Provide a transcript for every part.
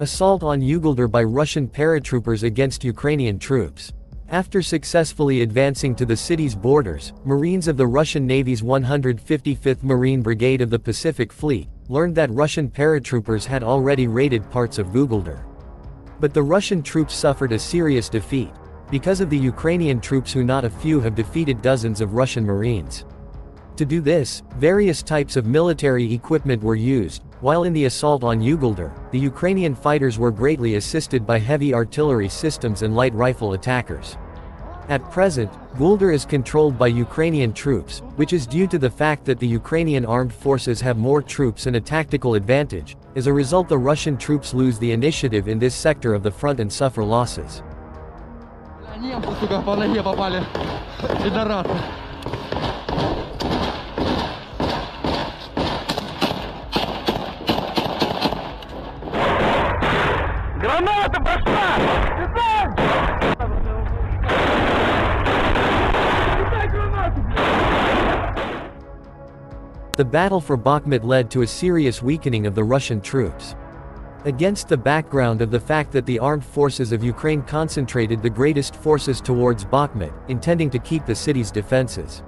Assault on Ugledar by Russian paratroopers against Ukrainian troops. After successfully advancing to the city's borders, Marines of the Russian Navy's 155th Marine Brigade of the Pacific Fleet learned that Russian paratroopers had already raided parts of Ugledar. But the Russian troops suffered a serious defeat because of the Ukrainian troops, who not a few have defeated dozens of Russian Marines. To do this, various types of military equipment were used. While in the assault on Ugledar, the Ukrainian fighters were greatly assisted by heavy artillery systems and light rifle attackers. At present, Ugledar is controlled by Ukrainian troops, which is due to the fact that the Ukrainian armed forces have more troops and a tactical advantage. As a result, the Russian troops lose the initiative in this sector of the front and suffer losses. The battle for Bakhmut led to a serious weakening of the Russian troops. Against the background of the fact that the armed forces of Ukraine concentrated the greatest forces towards Bakhmut, intending to keep the city's defenses.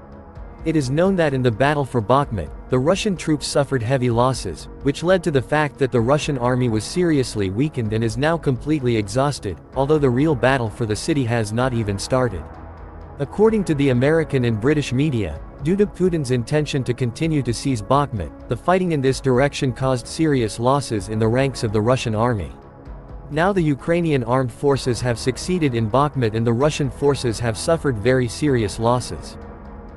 It is known that in the battle for Bakhmut, the Russian troops suffered heavy losses, which led to the fact that the Russian army was seriously weakened and is now completely exhausted, although the real battle for the city has not even started. According to the American and British media, due to Putin's intention to continue to seize Bakhmut, the fighting in this direction caused serious losses in the ranks of the Russian army. Now the Ukrainian armed forces have succeeded in Bakhmut and the Russian forces have suffered very serious losses.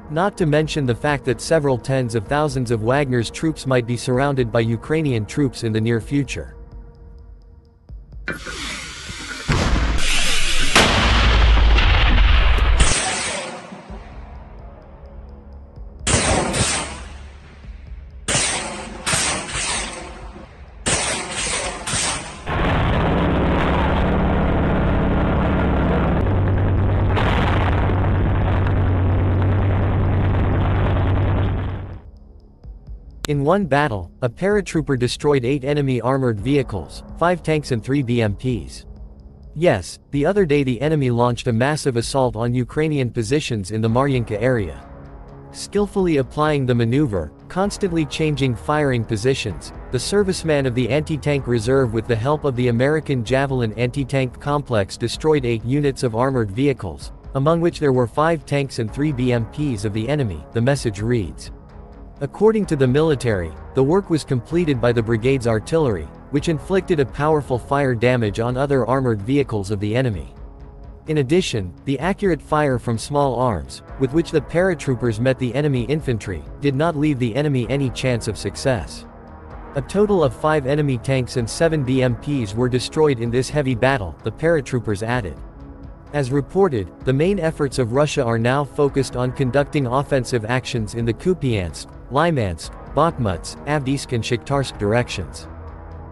Not to mention the fact that several tens of thousands of Wagner's troops might be surrounded by Ukrainian troops in the near future. In one battle, a paratrooper destroyed 8 enemy armored vehicles, 5 tanks and 3 BMPs. Yes, the other day the enemy launched a massive assault on Ukrainian positions in the Maryanka area. Skillfully applying the maneuver, constantly changing firing positions, the serviceman of the anti-tank reserve with the help of the American Javelin anti-tank complex destroyed 8 units of armored vehicles, among which there were 5 tanks and 3 BMPs of the enemy, the message reads. According to the military, the work was completed by the brigade's artillery, which inflicted a powerful fire damage on other armored vehicles of the enemy. In addition, the accurate fire from small arms, with which the paratroopers met the enemy infantry, did not leave the enemy any chance of success. A total of 5 enemy tanks and 7 BMPs were destroyed in this heavy battle, the paratroopers added. As reported, the main efforts of Russia are now focused on conducting offensive actions in the Kupiansk, Lymansk, Bakhmut, Avdiivka and Shakhtarsk directions.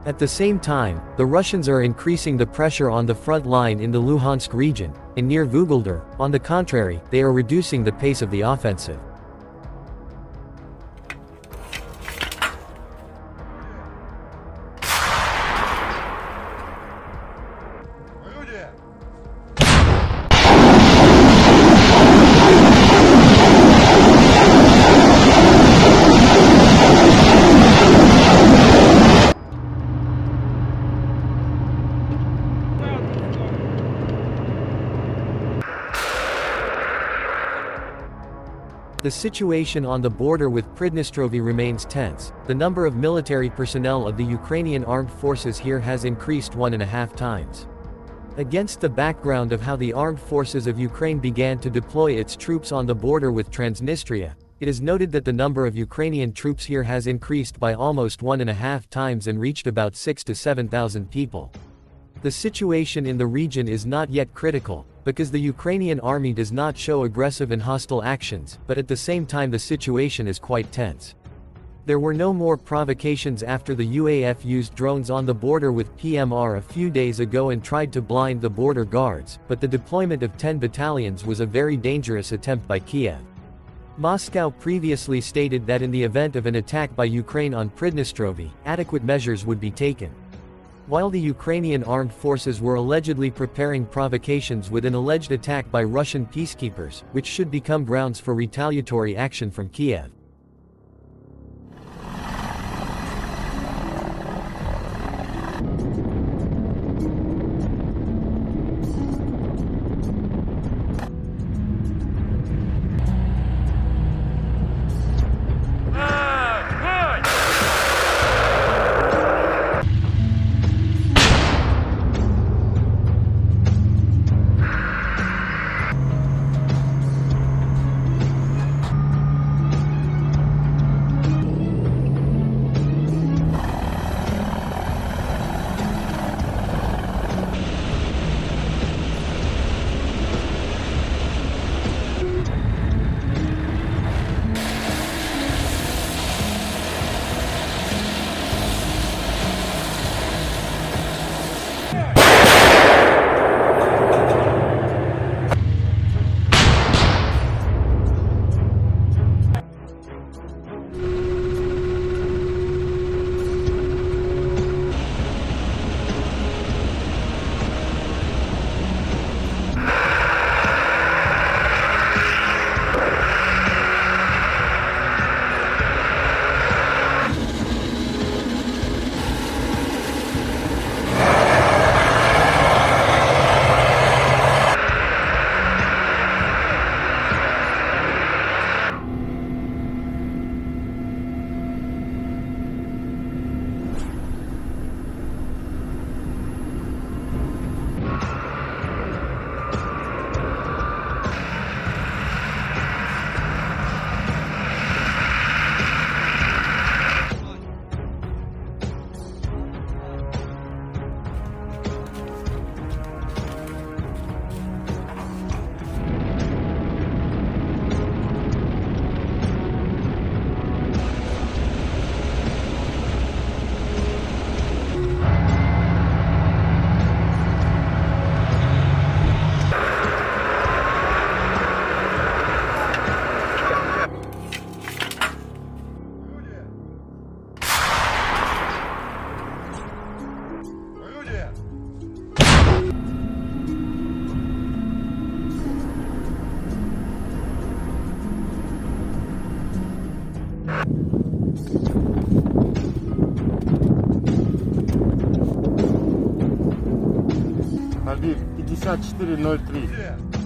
At the same time, the Russians are increasing the pressure on the front line in the Luhansk region, and near Vuhledar. On the contrary, they are reducing the pace of the offensive. The situation on the border with Pridnestrovye remains tense. The number of military personnel of the Ukrainian armed forces here has increased 1.5 times. Against the background of how the armed forces of Ukraine began to deploy its troops on the border with Transnistria, it is noted that the number of Ukrainian troops here has increased by almost 1.5 times and reached about 6,000 to 7,000 people. The situation in the region is not yet critical, because the Ukrainian army does not show aggressive and hostile actions, but at the same time the situation is quite tense. There were no more provocations after the UAF used drones on the border with PMR a few days ago and tried to blind the border guards, but the deployment of 10 battalions was a very dangerous attempt by Kiev. Moscow previously stated that in the event of an attack by Ukraine on Pridnestrovye, adequate measures would be taken. While the Ukrainian armed forces were allegedly preparing provocations with an alleged attack by Russian peacekeepers, which should become grounds for retaliatory action from Kiev. Один 5403.